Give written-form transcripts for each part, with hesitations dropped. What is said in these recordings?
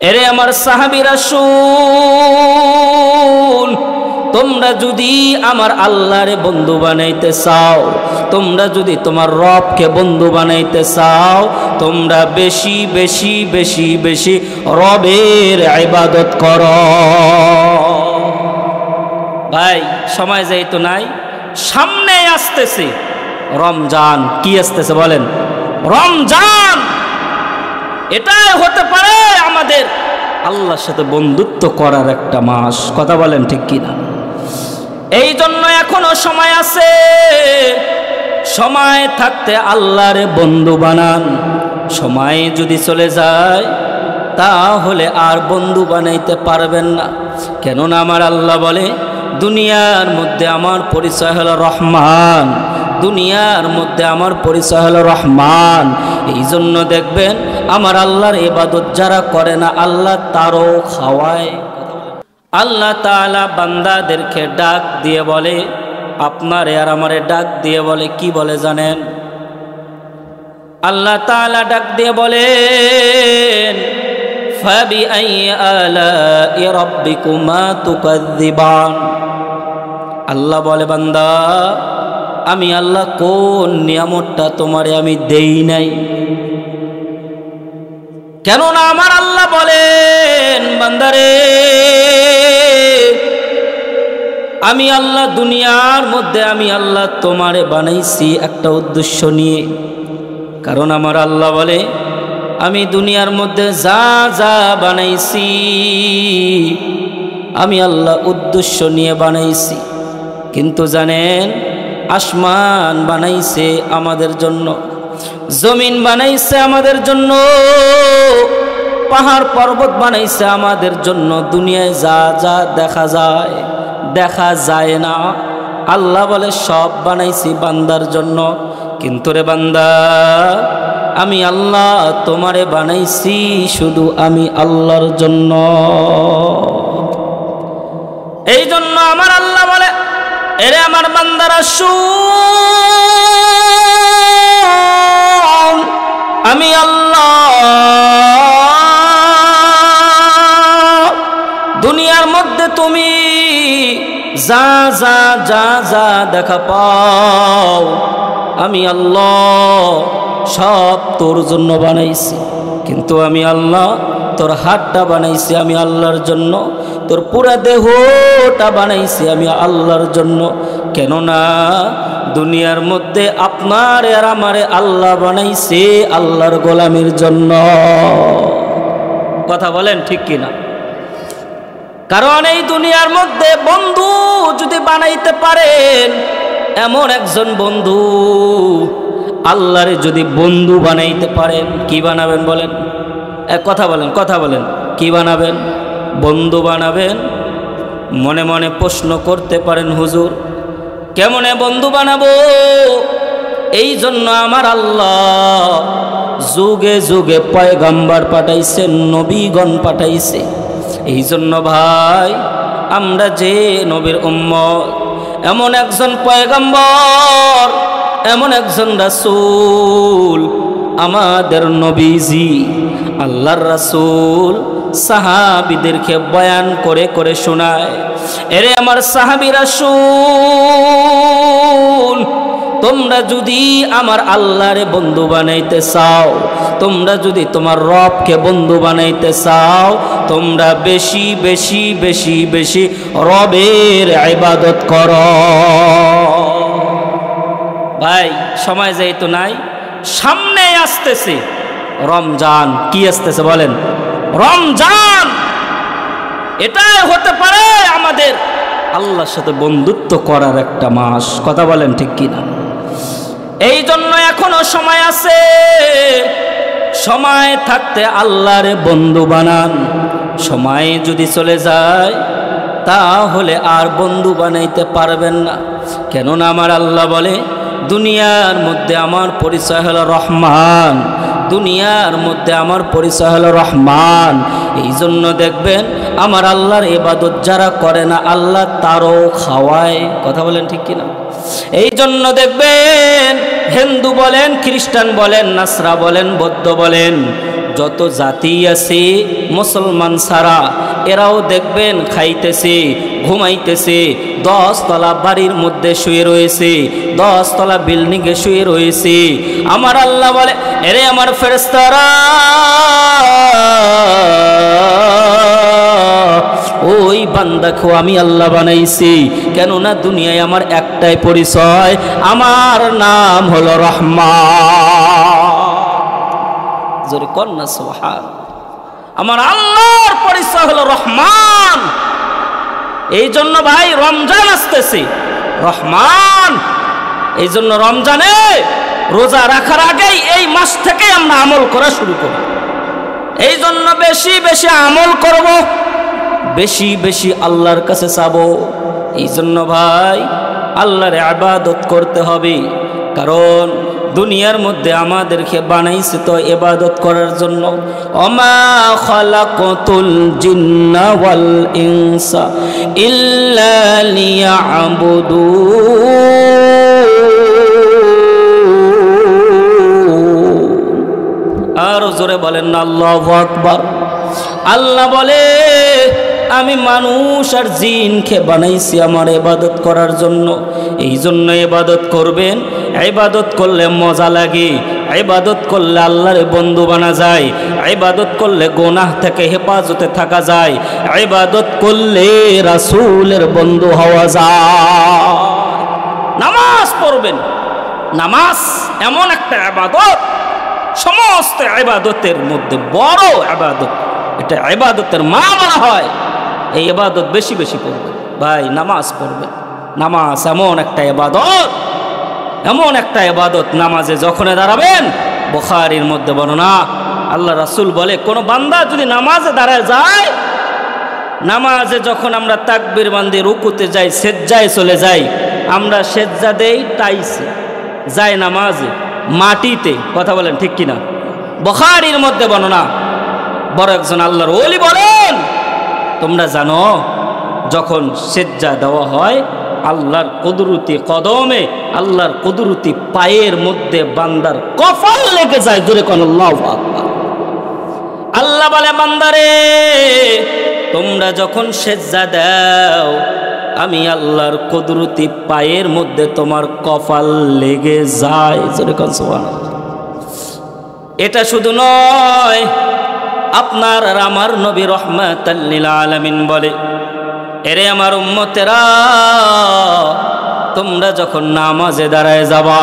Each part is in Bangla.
এরে আমার সাহাবীরা শুন, তোমরা যদি আমার আল্লাহরে বন্ধু বানাইতে চাও, তোমরা যদি তোমার রবকে বন্ধু বানাইতে চাও, তোমরা বেশি বেশি বেশি বেশি রবের ইবাদত করো। ভাই সময় যাইতো নাই, সামনে আসতেছে রমজান। কি আসতেছে বলেন? রমজান। এটাই হতে পারে আমাদের আল্লাহর সাথে বন্ধুত্ব করার একটা মাস। কথা বলেন ঠিক কিনা? এই জন্য এখনো সময় আছে, সময় থাকতে আল্লাহরে বন্ধু বানান। সময় যদি চলে যায় তাহলে আর বন্ধু বানাইতে পারবেন না। কেননা আমার আল্লাহ বলে, দুনিয়ার মধ্যে আমার পরিচয় হলো রহমান, দুনিয়ার মধ্যে আমার পরিচয় হলো রহমান। এই জন্য দেখবেন আমার আল্লাহর ইবাদত যারা করে না, আল্লাহ তারও খাওয়ায়। আল্লাহ তাআলা বান্দাদেরকে ডাক দিয়ে বলে, আপনারে আর আমারে ডাক দিয়ে বলে, কি বলে জানেন? আল্লাহ তাআলা ডাক দিয়ে বলেন, ফাবিআইয়ি আলাই রাব্বিকুমা তুকাযযিবান। আল্লাহ বলে, বান্দা আমি আল্লাহ কোন নিয়ামতটা তোমারে আমি দেই নাই? কেননা আমার আল্লাহ বলেন, বান্দারে আমি আল্লাহ দুনিয়ার মধ্যে আমি আল্লাহ তোমারে বানাইছি একটা উদ্দেশ্য নিয়ে। কারণ আমার আল্লাহ বলে, আমি দুনিয়ার মধ্যে যা যা বানাইছি আমি আল্লাহ উদ্দেশ্য নিয়ে বানাইছি। কিন্তু জানেন, আসমান বানাইছে আমাদের জন্য, জমিন বানাইছে আমাদের জন্য, পাহাড় পর্বত বানাইছে আমাদের জন্য। দুনিয়ায় যা যা দেখা যায়, দেখা যায় না, আল্লাহ বলে সব বানাইছি বান্দার জন্য। কিন্তু রে বান্দা, আমি আল্লাহ তোমারে বানাইছি শুধু আমি আল্লাহর জন্য। এই জন্য আমার আল্লাহ বলে, এরে আমার বান্দারা শুন, আমি আল্লাহ দুনিয়ার মধ্যে তুমি যা যা যা যা দেখা পাও আমি আল্লাহ সব তোর জন্য বানাইছি। কিন্তু আমি আল্লাহ তোর হাতটা বানাইছি আমি আল্লাহর জন্য, তোর পুরা দেহটা বানাইছি আমি আল্লাহর জন্য। কেননা দুনিয়ার মধ্যে আপনার আর আমারে আল্লাহ বানাইছে আল্লাহর গোলামির জন্য। কথা বলেন ঠিক কিনা? কারণ এই দুনিয়ার মধ্যে বন্ধু যদি বানাইতে পারেন, এমন একজন বন্ধু, আল্লাহরে যদি বন্ধু বানাইতে পারেন, কি বানাবেন বলেন? এক কথা বলেন, কথা বলেন, কি বানাবেন? বন্ধু বানাবেন। মনে মনে প্রশ্ন করতে পারেন, হুজুর কেমনে বন্ধু বানাবো? এই জন্য আমার আল্লাহ যুগে যুগে পয়গম্বর পাঠাইছেন, নবীগণ পাঠাইছে। এই জন্য ভাই, আমরা যে নবীর উম্মত, এমন একজন পয়গম্বর, এমন একজন রাসূল, আমাদের নবীজি আল্লাহর রাসূল সাহাবীদেরকে বয়ান করে করে শোনায়। এরে আমার সাহাবীরা শুন, তোমরা যদি আমার আল্লাহরে বন্ধু বানাইতে চাও, তোমরা যদি তোমার রবকে বন্ধু বানাইতে চাও, তোমরা বেশি বেশি বেশি বেশি রবের ইবাদত করো। ভাই সময় যাইতো নাই, সামনে আসতেছে রমজান। কি আসতেছে বলেন? রমজান। এটাই হতে পারে আমাদের আল্লাহর সাথে বন্ধুত্ব করার একটা মাস। কথা বলেন ঠিক কিনা? এই জন্য এখনো সময় আছে, সময় থাকতে আল্লাহরে বন্ধু বানান। সময় যদি চলে যায় তাহলে আর বন্ধু বানাইতে পারবেন না। কেননা আমার আল্লাহ বলে, দুনিয়ার মধ্যে আমার পরিচয় হলো রহমান, দুনিয়ার মধ্যে আমার পরিচয় হলো রহমান। এই জন্য দেখবেন আমার আল্লাহর ইবাদত যারা করে না, আল্লাহ তারও খাওয়ায়। কথা বলেন ঠিক কিনা? এই জন্য দেখবেন হিন্দু বলেন, খ্রিস্টান বলেন, নাসরা বলেন, বৌদ্ধ বলেন, যত জাতি আছে মুসলমান ছাড়া এরাও দেখবেন খাইতেছে, ঘুমাইতেছে, 10 তলা বাড়ির মধ্যে শুয়ে রয়েছে, 10 তলা বিল্ডিংয়ে শুয়ে রয়েছে। আমার আল্লাহ বলে, এরে আমার ফেরেশতারা, ওই বান্দাকে আমি আল্লাহ বানাইছি, কেননা দুনিয়ায় আমার একটাই পরিচয়, আমার নাম হলো রহমান। জোরে কন্যা সুবহান। আমার আল্লাহর পরিচয় হলো রহমান। এই জন্য ভাই রমজান আসতেছে, রহমান। এই জন্য রমজানে রোজা রাখার আগেই এই মাস থেকে আমরা আমল করা শুরু করব। এই জন্য বেশি বেশি আমল করব, বেশি বেশি আল্লাহর কাছে চাবো। এই জন্য ভাই আল্লাহর ইবাদত করতে হবে, কারণ দুনিয়ার মধ্যে আমাদেরকে বানাইছে তো ইবাদত করার জন্য। ওমা খালাকতুল জিন্না ওয়াল ইনসা ইল্লা লিয়াবুদুন। আর জোরে বলেন না আল্লাহু আকবার। আল্লাহ বলে, আমি মানুষ আর জিনকে বানাইছি আমার ইবাদত করার জন্য। এই জন্য ইবাদত করবেন। ইবাদত করলে মজা লাগে, ইবাদত করলে আল্লাহর বন্ধু বানা যায়, ইবাদত করলে গুনাহ থেকে হেফাজতে থাকা যায়, ইবাদত করলে রাসূলের বন্ধু হওয়া যায়। নামাজ পড়বেন। নামাজ এমন একটা ইবাদত, সমস্ত ইবাদতের মধ্যে বড় ইবাদত। এটা ইবাদতের মা বলা হয়। এই ইবাদত বেশি বেশি পড়বে ভাই, নামাজ পড়বে। নামাজ এমন একটা ইবাদত, এমন একটা ইবাদত, নামাজে যখন দাঁড়াবেন, বুখারীর মধ্যে বর্ণনা, আল্লাহ রাসূল বলে, কোন বান্দা যদি নামাজে দাঁড়ায় যায়, নামাজে যখন আমরা তাকবীর বান্ধি রুকুতে যাই, সেজদায় চলে যাই, আমরা সেজদা দেই টাইসে, যায় নামাজে মাটিতে। কথা বলেন ঠিক কিনা? বুখারীর মধ্যে বর্ণনা। বড় একজন আল্লাহর ওলি বলেন, তোমরা জানো যখন সেজদা দেওয়া হয়, আল্লাহর কুদরতি কদমে, আল্লাহর কুদরতি পায়ের মধ্যে বান্দার কপাল লেগে যায়। জোরে কোন আল্লাহু আকবার। আল্লাহ বলে, বান্দারে তোমরা যখন সেজদা দাও, আমি আল্লাহর কুদরতি পায়ের মধ্যে তোমার কপাল লেগে যায়। জোরে কোন সুবহানাল্লাহ। এটা শুধু নয়, আপনার আর আমার নবী রাহমাতাল লিল আলামিন বলে, এরে আমার উম্মতেরা, তোমরা যখন নামাজে দাঁড়ায় যাবা,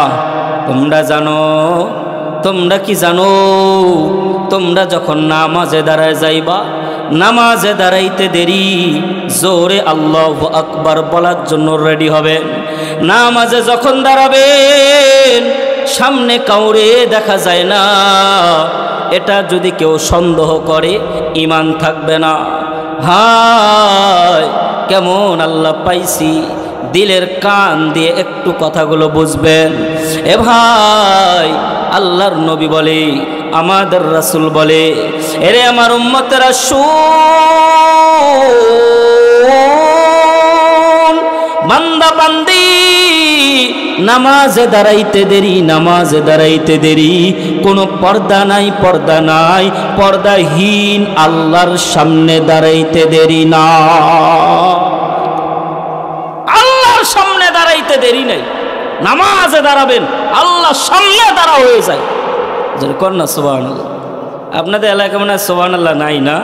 তোমরা জানো, তোমরা কি জানো, তোমরা যখন নামাজে দাঁড়ায় যাইবা, নামাজে দাঁড়াইতে দেরি, জোরে আল্লাহু আকবার বলার জন্য রেডি হবেন। নামাজে যখন দাঁড়াবেন, সামনে কাউরে দেখা যায় না, এটা যদি কেউ সন্দেহ করে, ঈমান থাকবে না। হায় কেমন আল্লাহ পাইছি, দিলের কান দিয়ে একটু কথাগুলো বুঝবেন। এ ভাই, আল্লাহর নবী বলে, আমাদের রাসূল বলে, এরে আমার উম্মতেরা শুন, বান্দা বান্দি নামাজে দাঁড়াইতে দেরি, নামাজে দাঁড়াইতে দেরি, কোনো পর্দা নাই, পর্দা নাই, পর্দাহীন আল্লাহর সামনে দাঁড়াইতে দেরি না। আল্লাহর সামনে দাঁড়াইতে দেরি নাই। নামাজে দাঁড়াবেন, আল্লাহর সামনে দাঁড়া হয়ে যায়। যদি কন্যা সুবহানাল্লাহ। আপনাদের এলাকায় মনে হয় সুবহানাল্লাহ নাই না?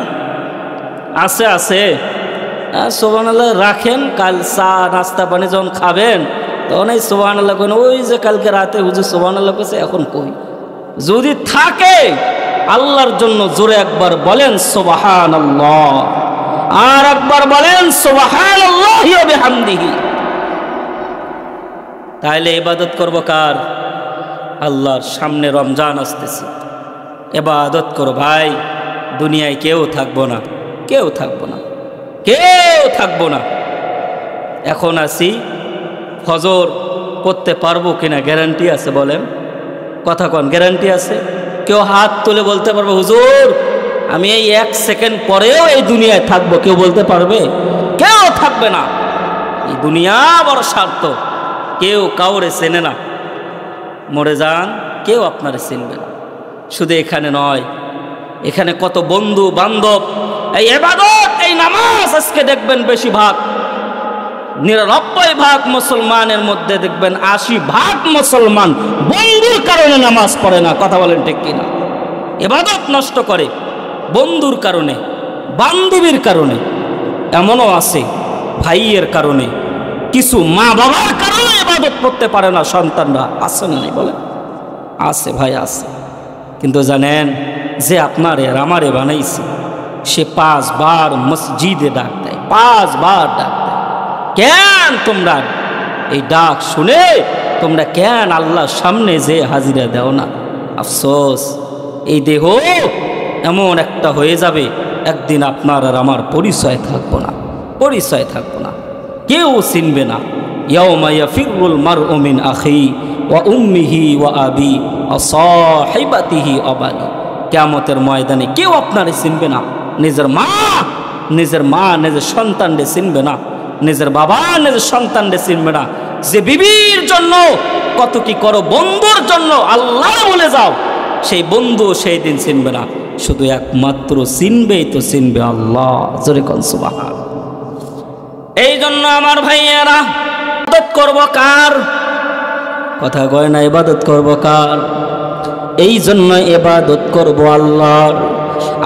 আছে আছে, সুবহানাল্লাহ রাখেন। কাল চা নাস্তা পানি যখন খাবেন, তখন এই সুবহানাল্লাহ কোন, ওই যে কালকে রাতে হুজুর সুবহানাল্লাহ কইছে, এখন কই। যদি থাকে আল্লাহর জন্য জোরে একবার বলেন সুবহানাল্লাহ, আর একবার বলেন সুবহানাল্লাহি ওয়া বিহামদিহি। তাহলে ইবাদত করব কার? আল্লাহর সামনে রমজান আসতেছে, ইবাদত করো ভাই। দুনিয়ায় কেউ থাকবো না, কেউ থাকবো না, কেউ থাকবো না। এখন আসি, ফজর করতে পারবো কিনা গ্যারান্টি আছে? বলেন, কথা কন, গ্যারান্টি আছে? কেউ হাত তুলে বলতে পারবে, হুজুর আমি এই 1 সেকেন্ড পরেও এই দুনিয়ায় থাকবো? কেউ বলতে পারবে? কেউ থাকবে না। এই দুনিয়া বড় স্বার্থ, কেউ কাউরে চেনে না। মরে যান, কেউ আপনারে চিনবে না। শুধু এখানে নয়, এখানে কত বন্ধু বান্ধব, এই ইবাদত, এই নামাজ আজকে দেখবেন বেশিরভাগ 99% মুসলমানের মধ্যে দেখবেন 80% মুসলমান বন্ধুর কারণে নামাজ পড়ে না। কথা বলেন ঠিক কিনা? ইবাদত নষ্ট করে বন্ধুর কারণে, বান্ধবীর কারণে, এমনও আছে ভাইয়ের কারণে, কিছু মা বাবার কারণে ইবাদত করতে পারে না সন্তানরা। আছে না নাই বলেন? আছে ভাই, আছে। কিন্তু জানেন যে আপনারে আর আমারে বানাইছে, সে 5 বার মসজিদে ডাক দেয়, 5 বার ডাক দেয়। কেন তোমরা এই ডাক শুনে তোমরা কেন আল্লাহর সামনে যে হাজিরা দাও না? আফসোস, এই দেহ এমন একটা হয়ে যাবে, একদিন আপনার আর আমার পরিচয় থাকবো না, পরিচয় থাকবো না, কেউ চিনবে না। ইয়াউমা ইয়াফিরুল মারউ মিন আখি ওয়া উম্মিহি ওয়া আবি ওয়া সাহিবাতিহি ওয়া বানি। কিয়ামতের ময়দানে কেউ আপনারে চিনবে না। নিজের মা নিজের সন্তানরে চিনবে না, নিজের বাবা নিজের সন্তানরে চিনবে না। যে বিবির জন্য কত কি করো, বন্ধুর জন্য আল্লাহ বলে যাও, সেই বন্ধু সেই দিন চিনবে না। শুধু একমাত্র চিনবেই তো চিনবে আল্লাহ। জোরে কোন সুবহান। এই জন্য আমার ভাইয়েরা, ইবাদত করব কার? কথা কয় না, ইবাদত করব কার? এই জন্য ইবাদত করব আল্লাহর।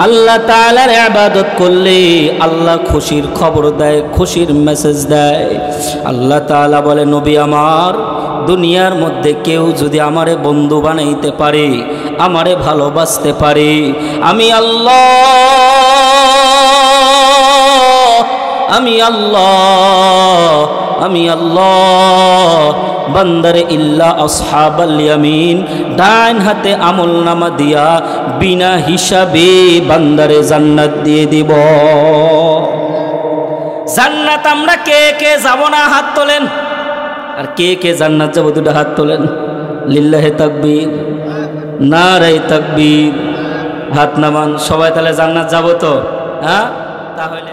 আল্লাহ তাআলার ইবাদত করলে আল্লাহ খুশির খবর দেয়, খুশির মেসেজ দেয়। আল্লাহ তাআলা বলে, নবী আমার, দুনিয়ার মধ্যে কেউ যদি আমারে বন্ধু বানাইতে পারে, আমারে ভালোবাসতে পারে, আমি আল্লাহ বান্দারে ইল্লা আসহাবাল ইয়ামিন, ডান হাতে আমল নামা দিয়া বিনা হিসাবে বান্দারে জান্নাত দিয়ে দিব। জান্নাত আমরা কে কে যাব না? হাত তোলেন। আর কে কে জান্নাত যাব? দুটো হাত তোলেন। লিল্লাহি তাকবীর, নারায়ে তাকবীর। হাত নামান। সবাই তাহলে জান্নাত যাব তো? হ্যাঁ, তাহলে